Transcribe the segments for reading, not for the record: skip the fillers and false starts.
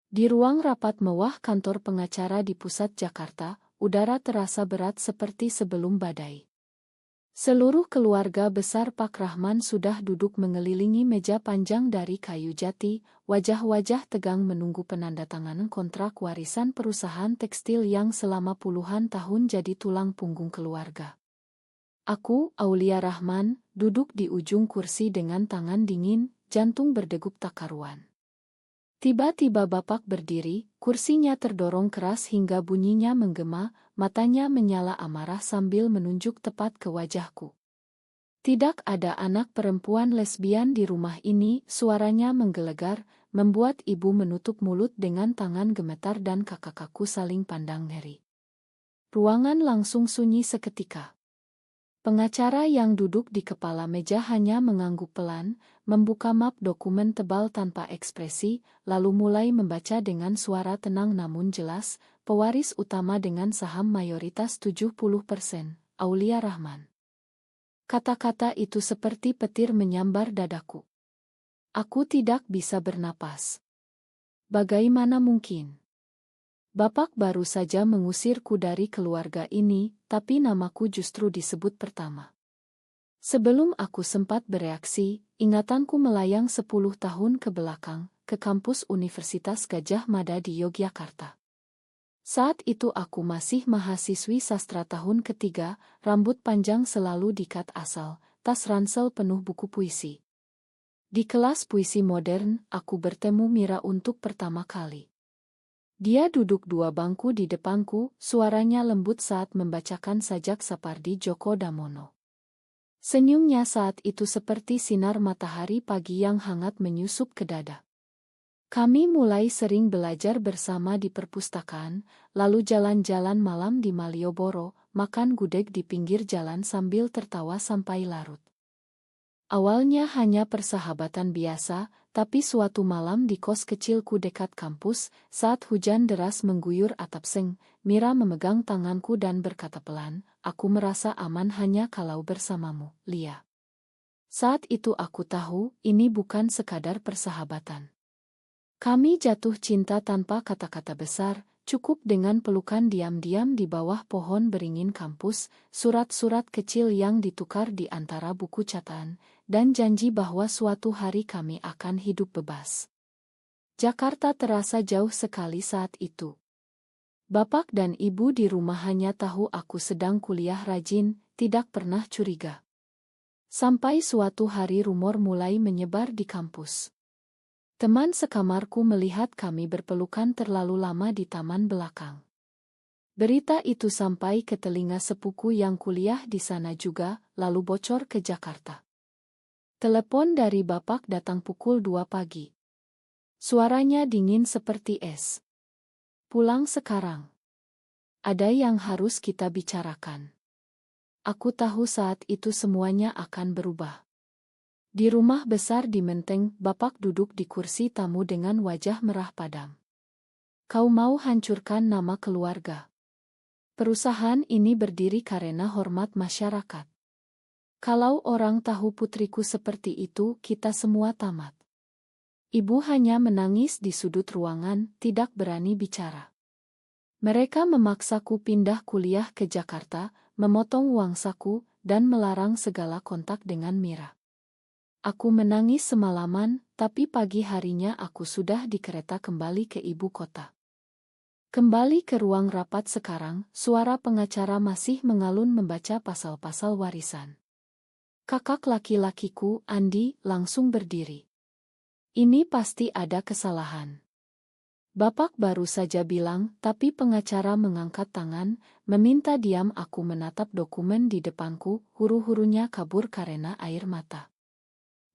Di ruang rapat mewah kantor pengacara di pusat Jakarta, udara terasa berat seperti sebelum badai. Seluruh keluarga besar Pak Rahman sudah duduk mengelilingi meja panjang dari kayu jati, wajah-wajah tegang menunggu penandatanganan kontrak warisan perusahaan tekstil yang selama puluhan tahun jadi tulang punggung keluarga. Aku, Aulia Rahman, duduk di ujung kursi dengan tangan dingin, jantung berdegup tak karuan. Tiba-tiba Bapak berdiri, kursinya terdorong keras hingga bunyinya menggema, matanya menyala amarah sambil menunjuk tepat ke wajahku. Tidak ada anak perempuan lesbian di rumah ini, suaranya menggelegar, membuat ibu menutup mulut dengan tangan gemetar dan kakak-kakakku saling pandang ngeri. Ruangan langsung sunyi seketika. Pengacara yang duduk di kepala meja hanya mengangguk pelan, membuka map dokumen tebal tanpa ekspresi, lalu mulai membaca dengan suara tenang namun jelas, pewaris utama dengan saham mayoritas 70%, Aulia Rahman. Kata-kata itu seperti petir menyambar dadaku. Aku tidak bisa bernapas. Bagaimana mungkin? Bapak baru saja mengusirku dari keluarga ini, tapi namaku justru disebut pertama. Sebelum aku sempat bereaksi, ingatanku melayang 10 tahun ke belakang, ke kampus Universitas Gadjah Mada di Yogyakarta. Saat itu aku masih mahasiswi sastra tahun ketiga, rambut panjang selalu dikat asal, tas ransel penuh buku puisi. Di kelas puisi modern, aku bertemu Mira untuk pertama kali. Dia duduk dua bangku di depanku, suaranya lembut saat membacakan sajak Sapardi Djoko Damono. Senyumnya saat itu seperti sinar matahari pagi yang hangat menyusup ke dada. Kami mulai sering belajar bersama di perpustakaan, lalu jalan-jalan malam di Malioboro, makan gudeg di pinggir jalan sambil tertawa sampai larut. Awalnya hanya persahabatan biasa, tapi suatu malam di kos kecilku dekat kampus, saat hujan deras mengguyur atap seng, Mira memegang tanganku dan berkata pelan, "Aku merasa aman hanya kalau bersamamu, Lia." Saat itu aku tahu, ini bukan sekadar persahabatan. Kami jatuh cinta tanpa kata-kata besar, cukup dengan pelukan diam-diam di bawah pohon beringin kampus, surat-surat kecil yang ditukar di antara buku catatan, dan janji bahwa suatu hari kami akan hidup bebas. Jakarta terasa jauh sekali saat itu. Bapak dan ibu di rumah hanya tahu aku sedang kuliah rajin, tidak pernah curiga. Sampai suatu hari rumor mulai menyebar di kampus. Teman sekamarku melihat kami berpelukan terlalu lama di taman belakang. Berita itu sampai ke telinga sepupu yang kuliah di sana juga, lalu bocor ke Jakarta. Telepon dari Bapak datang pukul 2 pagi. Suaranya dingin seperti es. "Pulang sekarang. Ada yang harus kita bicarakan." Aku tahu saat itu semuanya akan berubah. Di rumah besar di Menteng, Bapak duduk di kursi tamu dengan wajah merah padam. "Kau mau hancurkan nama keluarga. Perusahaan ini berdiri karena hormat masyarakat. Kalau orang tahu putriku seperti itu, kita semua tamat." Ibu hanya menangis di sudut ruangan, tidak berani bicara. Mereka memaksaku pindah kuliah ke Jakarta, memotong uang saku, dan melarang segala kontak dengan Mira. Aku menangis semalaman, tapi pagi harinya aku sudah di kereta kembali ke ibu kota. Kembali ke ruang rapat sekarang, suara pengacara masih mengalun membaca pasal-pasal warisan. Kakak laki-lakiku, Andi, langsung berdiri. "Ini pasti ada kesalahan." Bapak baru saja bilang, tapi pengacara mengangkat tangan, meminta diam. Aku menatap dokumen di depanku, huru-hurunya kabur karena air mata.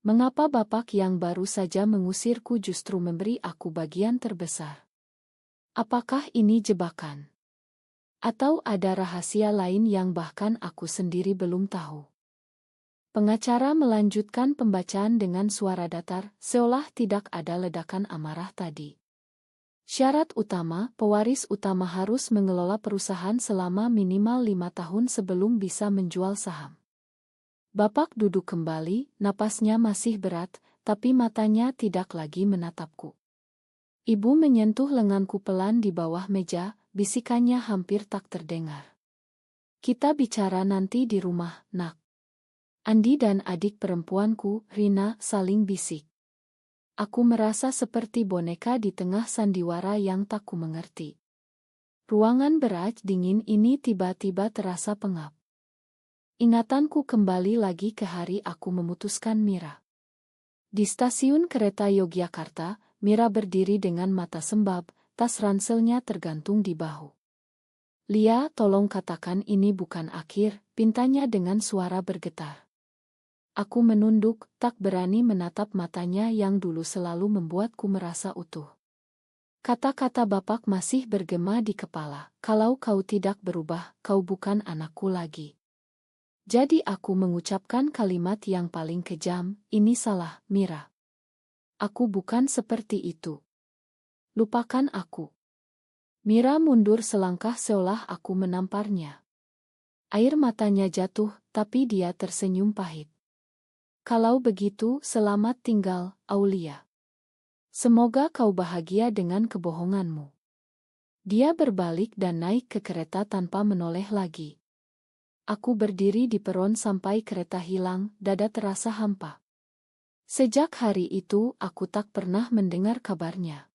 Mengapa Bapak yang baru saja mengusirku justru memberi aku bagian terbesar? Apakah ini jebakan? Atau ada rahasia lain yang bahkan aku sendiri belum tahu? Pengacara melanjutkan pembacaan dengan suara datar, seolah tidak ada ledakan amarah tadi. Syarat utama, pewaris utama harus mengelola perusahaan selama minimal 5 tahun sebelum bisa menjual saham. Bapak duduk kembali, napasnya masih berat, tapi matanya tidak lagi menatapku. Ibu menyentuh lenganku pelan di bawah meja, bisikannya hampir tak terdengar. Kita bicara nanti di rumah, nak. Andi dan adik perempuanku, Rina, saling bisik. Aku merasa seperti boneka di tengah sandiwara yang tak ku mengerti. Ruangan beraj dingin ini tiba-tiba terasa pengap. Ingatanku kembali lagi ke hari aku memutuskan Mira. Di stasiun kereta Yogyakarta, Mira berdiri dengan mata sembab, tas ranselnya tergantung di bahu. Lia, tolong katakan ini bukan akhir, pintanya dengan suara bergetar. Aku menunduk, tak berani menatap matanya yang dulu selalu membuatku merasa utuh. Kata-kata bapak masih bergema di kepala, kalau kau tidak berubah, kau bukan anakku lagi. Jadi aku mengucapkan kalimat yang paling kejam, ini salah, Mira. Aku bukan seperti itu. Lupakan aku. Mira mundur selangkah seolah aku menamparnya. Air matanya jatuh, tapi dia tersenyum pahit. Kalau begitu, selamat tinggal, Aulia. Semoga kau bahagia dengan kebohonganmu. Dia berbalik dan naik ke kereta tanpa menoleh lagi. Aku berdiri di peron sampai kereta hilang, dada terasa hampa. Sejak hari itu, aku tak pernah mendengar kabarnya.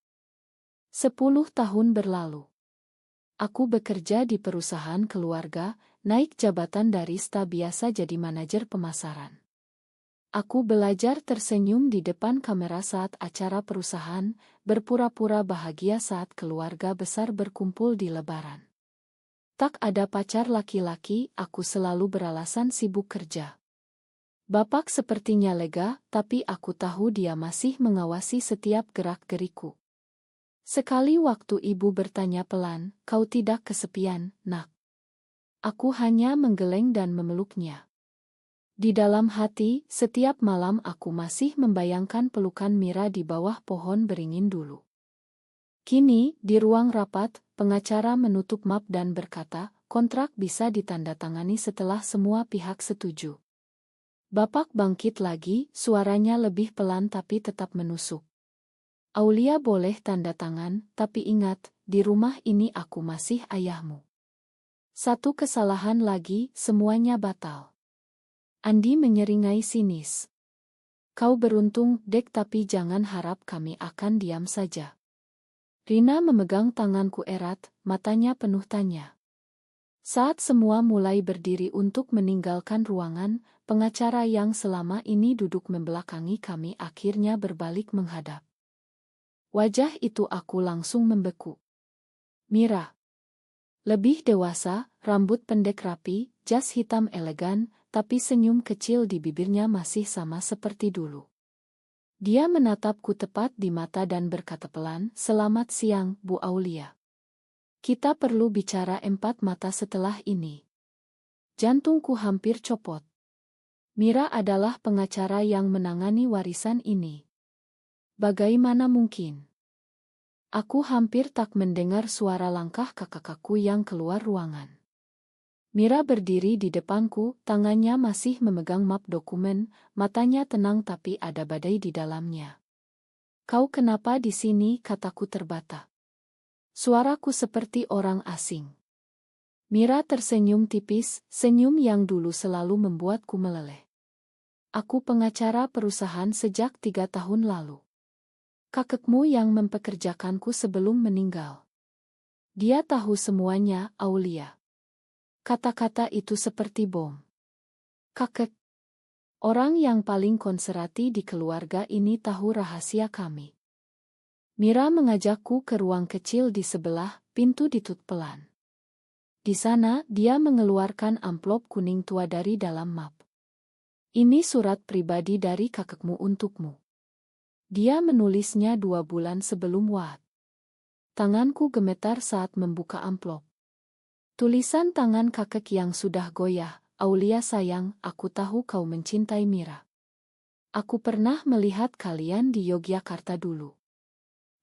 10 tahun berlalu. Aku bekerja di perusahaan keluarga, naik jabatan dari staf biasa jadi manajer pemasaran. Aku belajar tersenyum di depan kamera saat acara perusahaan, berpura-pura bahagia saat keluarga besar berkumpul di Lebaran. Tak ada pacar laki-laki, aku selalu beralasan sibuk kerja. Bapak sepertinya lega, tapi aku tahu dia masih mengawasi setiap gerak-geriku. Sekali waktu ibu bertanya pelan, kau tidak kesepian, nak? Aku hanya menggeleng dan memeluknya. Di dalam hati, setiap malam aku masih membayangkan pelukan Mira di bawah pohon beringin dulu. Kini, di ruang rapat, pengacara menutup map dan berkata, kontrak bisa ditandatangani setelah semua pihak setuju. Bapak bangkit lagi, suaranya lebih pelan tapi tetap menusuk. Aulia boleh tanda tangan, tapi ingat, di rumah ini aku masih ayahmu. Satu kesalahan lagi, semuanya batal. Andi menyeringai sinis. Kau beruntung, Dek, tapi jangan harap kami akan diam saja. Rina memegang tanganku erat, matanya penuh tanya. Saat semua mulai berdiri untuk meninggalkan ruangan, pengacara yang selama ini duduk membelakangi kami akhirnya berbalik menghadap. Wajah itu aku langsung membeku. Mira. Lebih dewasa, rambut pendek rapi, jas hitam elegan, tapi senyum kecil di bibirnya masih sama seperti dulu. Dia menatapku tepat di mata dan berkata pelan, "Selamat siang, Bu Aulia. Kita perlu bicara empat mata setelah ini." Jantungku hampir copot. Mira adalah pengacara yang menangani warisan ini. Bagaimana mungkin? Aku hampir tak mendengar suara langkah kakakku yang keluar ruangan. Mira berdiri di depanku, tangannya masih memegang map dokumen, matanya tenang tapi ada badai di dalamnya. "Kau kenapa di sini?" kataku terbata. Suaraku seperti orang asing. Mira tersenyum tipis, senyum yang dulu selalu membuatku meleleh. "Aku pengacara perusahaan sejak 3 tahun lalu. Kakekmu yang mempekerjakanku sebelum meninggal. Dia tahu semuanya, Aulia." Kata-kata itu seperti bom. Kakek, orang yang paling konservatif di keluarga ini tahu rahasia kami. Mira mengajakku ke ruang kecil di sebelah, pintu ditutup pelan. Di sana, dia mengeluarkan amplop kuning tua dari dalam map. "Ini surat pribadi dari kakekmu untukmu. Dia menulisnya 2 bulan sebelum wafat." Tanganku gemetar saat membuka amplop. Tulisan tangan kakek yang sudah goyah, "Aulia sayang, aku tahu kau mencintai Mira. Aku pernah melihat kalian di Yogyakarta dulu.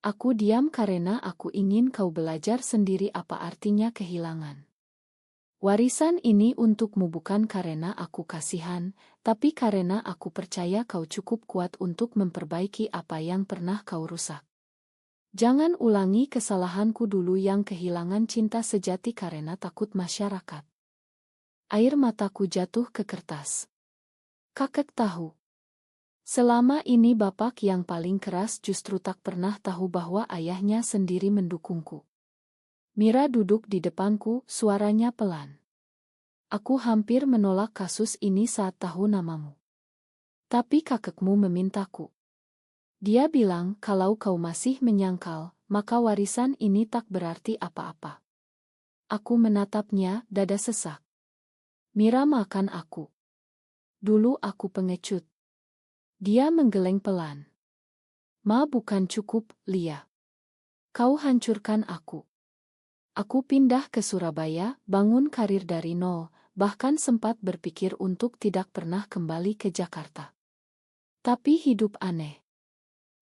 Aku diam karena aku ingin kau belajar sendiri apa artinya kehilangan. Warisan ini untukmu bukan karena aku kasihan, tapi karena aku percaya kau cukup kuat untuk memperbaiki apa yang pernah kau rusak." Jangan ulangi kesalahanku dulu yang kehilangan cinta sejati karena takut masyarakat. Air mataku jatuh ke kertas. Kakek tahu. Selama ini bapak yang paling keras justru tak pernah tahu bahwa ayahnya sendiri mendukungku. Mira duduk di depanku, suaranya pelan. Aku hampir menolak kasus ini saat tahu namamu. Tapi kakekmu memintaku. Dia bilang kalau kau masih menyangkal, maka warisan ini tak berarti apa-apa. Aku menatapnya, dada sesak. Mira makan aku. Dulu aku pengecut. Dia menggeleng pelan. Ma bukan cukup, Lia. Kau hancurkan aku. Aku pindah ke Surabaya, bangun karir dari nol, bahkan sempat berpikir untuk tidak pernah kembali ke Jakarta. Tapi hidup aneh.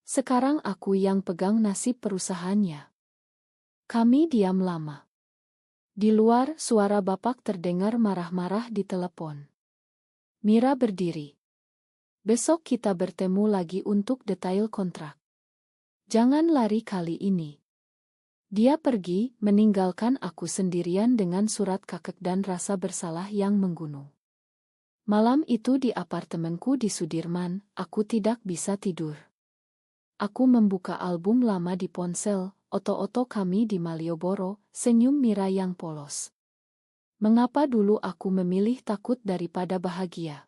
Sekarang aku yang pegang nasib perusahaannya. Kami diam lama. Di luar, suara bapak terdengar marah-marah di telepon. Mira berdiri. Besok kita bertemu lagi untuk detail kontrak. Jangan lari kali ini. Dia pergi, meninggalkan aku sendirian dengan surat kakek dan rasa bersalah yang menggunung. Malam itu di apartemenku di Sudirman, aku tidak bisa tidur. Aku membuka album lama di ponsel, oto-oto kami di Malioboro, senyum Mira yang polos. Mengapa dulu aku memilih takut daripada bahagia?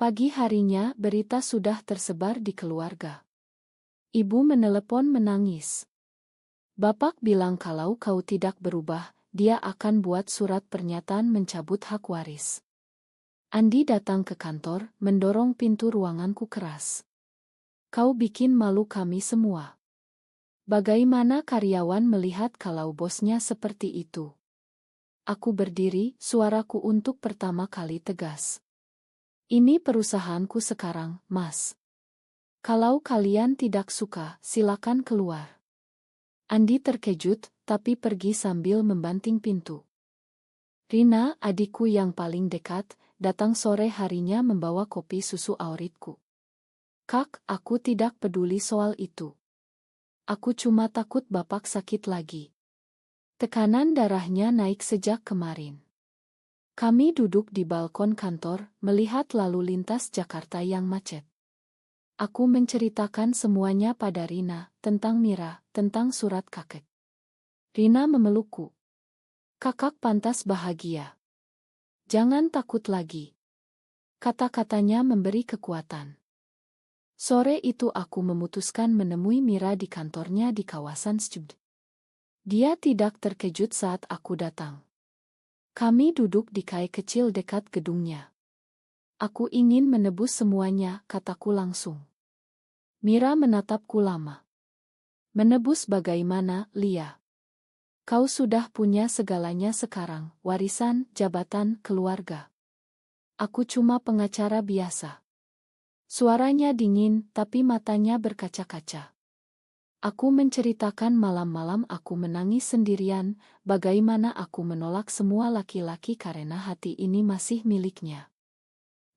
Pagi harinya berita sudah tersebar di keluarga. Ibu menelepon menangis. Bapak bilang kalau kau tidak berubah, dia akan buat surat pernyataan mencabut hak waris. Andi datang ke kantor, mendorong pintu ruanganku keras. Kau bikin malu kami semua. Bagaimana karyawan melihat kalau bosnya seperti itu? Aku berdiri, suaraku untuk pertama kali tegas. Ini perusahaanku sekarang, Mas. Kalau kalian tidak suka, silakan keluar. Andi terkejut, tapi pergi sambil membanting pintu. Rina, adikku yang paling dekat, datang sore harinya membawa kopi susu Auritku. Kak, aku tidak peduli soal itu. Aku cuma takut bapak sakit lagi. Tekanan darahnya naik sejak kemarin. Kami duduk di balkon kantor, melihat lalu lintas Jakarta yang macet. Aku menceritakan semuanya pada Rina, tentang Mira, tentang surat kakek. Rina memelukku. Kakak pantas bahagia. Jangan takut lagi. Kata-katanya memberi kekuatan. Sore itu aku memutuskan menemui Mira di kantornya di kawasan Stubd. Dia tidak terkejut saat aku datang. Kami duduk di kai kecil dekat gedungnya. Aku ingin menebus semuanya, kataku langsung. Mira menatapku lama. Menebus bagaimana, Lia? Kau sudah punya segalanya sekarang, warisan, jabatan, keluarga. Aku cuma pengacara biasa. Suaranya dingin, tapi matanya berkaca-kaca. Aku menceritakan malam-malam aku menangis sendirian, bagaimana aku menolak semua laki-laki karena hati ini masih miliknya.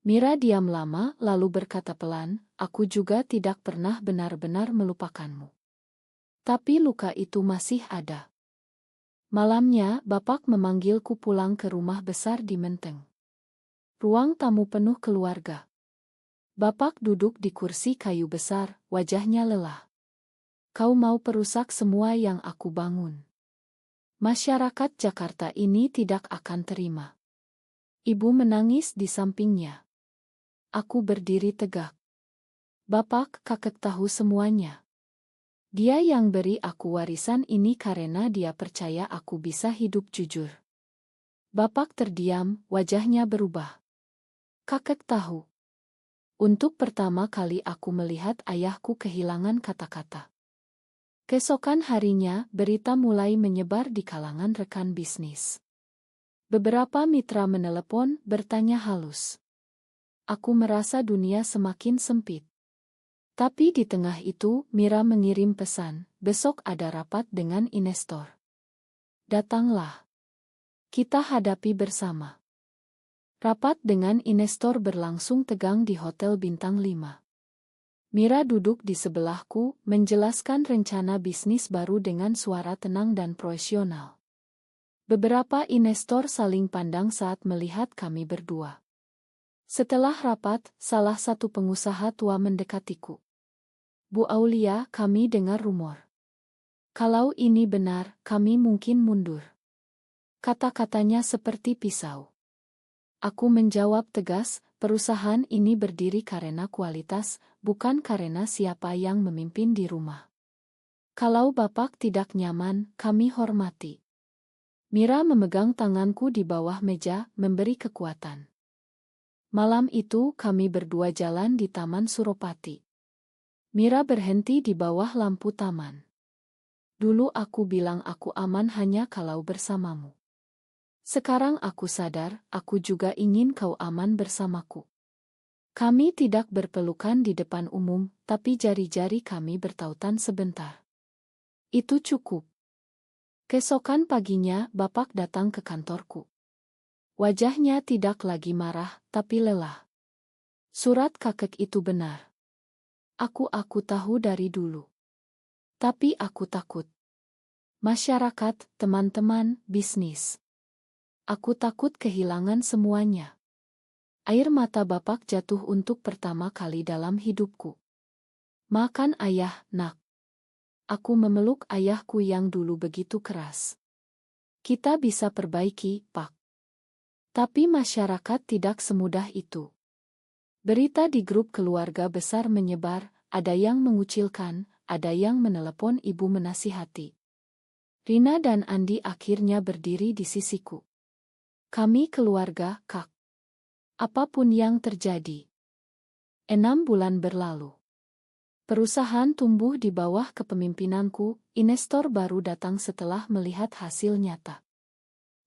Mira diam lama, lalu berkata pelan, aku juga tidak pernah benar-benar melupakanmu. Tapi luka itu masih ada. Malamnya, bapak memanggilku pulang ke rumah besar di Menteng. Ruang tamu penuh keluarga. Bapak duduk di kursi kayu besar, wajahnya lelah. Kau mau perusak semua yang aku bangun. Masyarakat Jakarta ini tidak akan terima. Ibu menangis di sampingnya. Aku berdiri tegak. Bapak, kakek tahu semuanya. Dia yang beri aku warisan ini karena dia percaya aku bisa hidup jujur. Bapak terdiam, wajahnya berubah. Kakek tahu. Untuk pertama kali aku melihat ayahku kehilangan kata-kata. Keesokan harinya, berita mulai menyebar di kalangan rekan bisnis. Beberapa mitra menelepon, bertanya halus. Aku merasa dunia semakin sempit. Tapi di tengah itu, Mira mengirim pesan, besok ada rapat dengan investor. Datanglah. Kita hadapi bersama. Rapat dengan investor berlangsung tegang di Hotel Bintang 5. Mira duduk di sebelahku, menjelaskan rencana bisnis baru dengan suara tenang dan profesional. Beberapa investor saling pandang saat melihat kami berdua. Setelah rapat, salah satu pengusaha tua mendekatiku. Bu Aulia, kami dengar rumor. Kalau ini benar, kami mungkin mundur. Kata-katanya seperti pisau. Aku menjawab tegas, perusahaan ini berdiri karena kualitas, bukan karena siapa yang memimpin di rumah. Kalau Bapak tidak nyaman, kami hormati. Mira memegang tanganku di bawah meja, memberi kekuatan. Malam itu kami berdua jalan di Taman Suropati. Mira berhenti di bawah lampu taman. Dulu aku bilang aku aman hanya kalau bersamamu. Sekarang aku sadar, aku juga ingin kau aman bersamaku. Kami tidak berpelukan di depan umum, tapi jari-jari kami bertautan sebentar. Itu cukup. Keesokan paginya, Bapak datang ke kantorku. Wajahnya tidak lagi marah, tapi lelah. Surat kakek itu benar. Aku tahu dari dulu. Tapi aku takut. Masyarakat, teman-teman, bisnis. Aku takut kehilangan semuanya. Air mata Bapak jatuh untuk pertama kali dalam hidupku. Makan ayah, nak. Aku memeluk ayahku yang dulu begitu keras. Kita bisa perbaiki, Pak. Tapi masyarakat tidak semudah itu. Berita di grup keluarga besar menyebar, ada yang mengucilkan, ada yang menelepon ibu menasihati. Rina dan Andi akhirnya berdiri di sisiku. Kami keluarga, Kak. Apapun yang terjadi. 6 bulan berlalu. Perusahaan tumbuh di bawah kepemimpinanku, investor baru datang setelah melihat hasil nyata.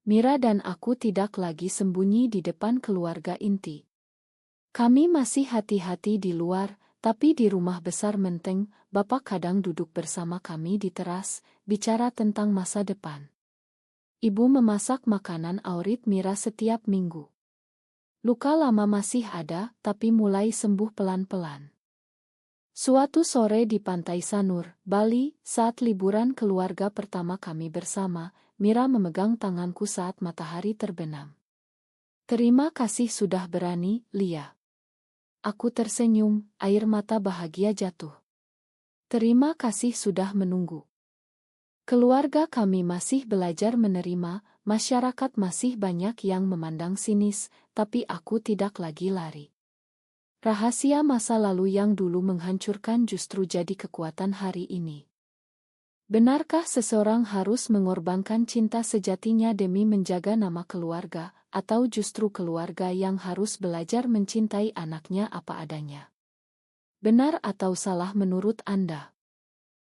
Mira dan aku tidak lagi sembunyi di depan keluarga inti. Kami masih hati-hati di luar, tapi di rumah besar Menteng, Bapak kadang duduk bersama kami di teras, bicara tentang masa depan. Ibu memasak makanan Aurit Mira setiap minggu. Luka lama masih ada, tapi mulai sembuh pelan-pelan. Suatu sore di Pantai Sanur, Bali, saat liburan keluarga pertama kami bersama, Mira memegang tanganku saat matahari terbenam. Terima kasih sudah berani, Lia. Aku tersenyum, air mata bahagia jatuh. Terima kasih sudah menunggu. Keluarga kami masih belajar menerima, masyarakat masih banyak yang memandang sinis, tapi aku tidak lagi lari. Rahasia masa lalu yang dulu menghancurkan justru jadi kekuatan hari ini. Benarkah seseorang harus mengorbankan cinta sejatinya demi menjaga nama keluarga, atau justru keluarga yang harus belajar mencintai anaknya apa adanya? Benar atau salah menurut Anda?